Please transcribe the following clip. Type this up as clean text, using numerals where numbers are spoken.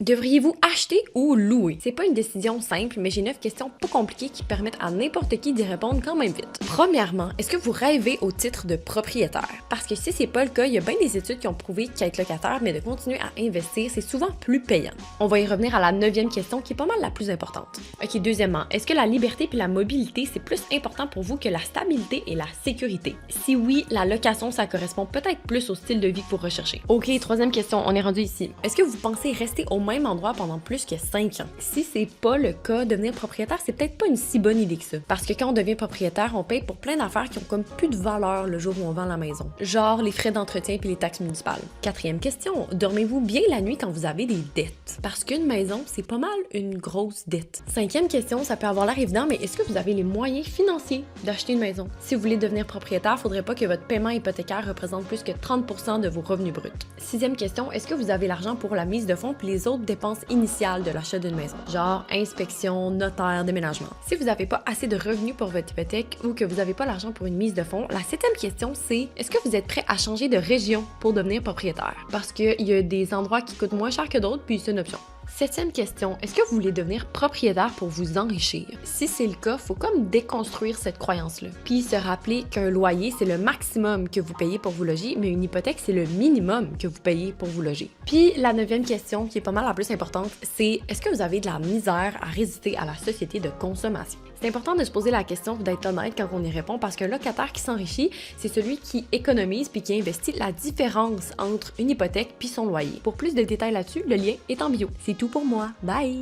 Devriez-vous acheter ou louer? C'est pas une décision simple, mais j'ai 9 questions pas compliquées qui permettent à n'importe qui d'y répondre quand même vite. Premièrement, est-ce que vous rêvez au titre de propriétaire? Parce que si c'est pas le cas, il y a bien des études qui ont prouvé qu'être locataire, mais de continuer à investir, c'est souvent plus payant. On va y revenir à la 9e question qui est pas mal la plus importante. Ok, deuxièmement, est-ce que la liberté puis la mobilité, c'est plus important pour vous que la stabilité et la sécurité? Si oui, la location, ça correspond peut-être plus au style de vie que vous recherchez. Ok, troisième question, on est rendu ici. Est-ce que vous pensez rester au même endroit pendant plus que 5 ans? Si c'est pas le cas, devenir propriétaire, c'est peut-être pas une si bonne idée que ça. Parce que quand on devient propriétaire, on paye pour plein d'affaires qui ont comme plus de valeur le jour où on vend la maison. Genre les frais d'entretien puis les taxes municipales. Quatrième question, dormez-vous bien la nuit quand vous avez des dettes? Parce qu'une maison, c'est pas mal une grosse dette. Cinquième question, ça peut avoir l'air évident, mais est-ce que vous avez les moyens financiers d'acheter une maison? Si vous voulez devenir propriétaire, faudrait pas que votre paiement hypothécaire représente plus que 30% de vos revenus bruts. Sixième question, est-ce que vous avez l'argent pour la mise de fonds puis les autres dépenses initiales de l'achat d'une maison? Genre inspection, notaire, déménagement. Si vous n'avez pas assez de revenus pour votre hypothèque ou que vous n'avez pas l'argent pour une mise de fonds, la septième question c'est est-ce que vous êtes prêt à changer de région pour devenir propriétaire? Parce qu'il y a des endroits qui coûtent moins cher que d'autres puis c'est une option. Septième question, est-ce que vous voulez devenir propriétaire pour vous enrichir? Si c'est le cas, faut comme déconstruire cette croyance-là. Puis se rappeler qu'un loyer, c'est le maximum que vous payez pour vous loger, mais une hypothèque, c'est le minimum que vous payez pour vous loger. Puis la neuvième question, qui est pas mal la plus importante, c'est est-ce que vous avez de la misère à résister à la société de consommation? C'est important de se poser la question d'être honnête quand on y répond parce qu'un locataire qui s'enrichit, c'est celui qui économise puis qui investit la différence entre une hypothèque puis son loyer. Pour plus de détails là-dessus, le lien est en bio. C'est tout pour moi. Bye!